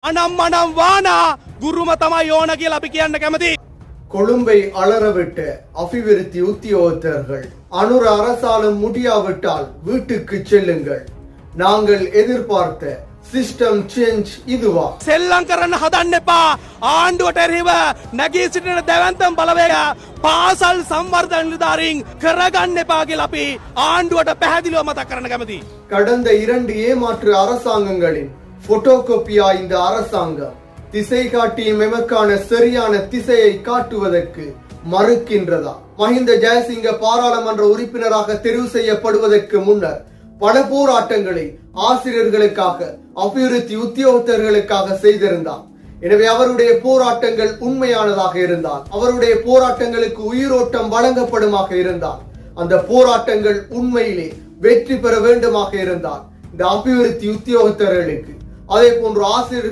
අනම්මනම් වානා ගුරුම තමයි ඕන කියලා අපි කියන්න කැමති. கொழும்பை அலறவிட்ட அபிவிருத்தி உத்தியோகத்தர்கள் அனுர அரசாலும் முடியாவிட்டால் வீட்டுக்கு செல்லுங்கள். நாங்கள் எதிர்பார்த்த சிஸ்டம் சேஞ்ச் இதுவா? සෙල්ලම් කරන්න හදන්න එපා. ආණ්ඩුවට එරෙහිව නැගී සිටින දැවැන්තම් බලවේග පාසල් සංවර්ධන නිලධාරීන් කරගන්න එපා කියලා අපි ආණ්ඩුවට පැහැදිලිව මතක් කරන්න කැමතියි. கடந்த 2 ஏமாற்று அரசாங்கங்களின் போட்டோகாப்பியா இந்த அரசாங்கம். திசை காட்டியும் எமக்கான சரியான திசையை காட்டுவதற்கு மறுக்கின்றதா? மஹிந்த ஜெயசிங்க பாராளுமன்ற உறுப்பினராக தெரிவு செய்யப்படுவதற்கு முன்னர் பல போராட்டங்களை ஆசிரியர்களுக்காக அபிவிருத்தி உத்தியோகத்தர்களுக்காக செய்திருந்தார். எனவே அவருடைய போராட்டங்கள் உண்மையானதாக இருந்தால், அவருடைய போராட்டங்களுக்கு உயிரோட்டம் வழங்கப்படுமாக இருந்தால், அந்த போராட்டங்கள் உண்மையிலே வெற்றி பெற வேண்டுமாக இருந்தால் இந்த அபிவிருத்தி உத்தியோகத்தர்களுக்கு அதே போன்று ஆசிரியர்கள்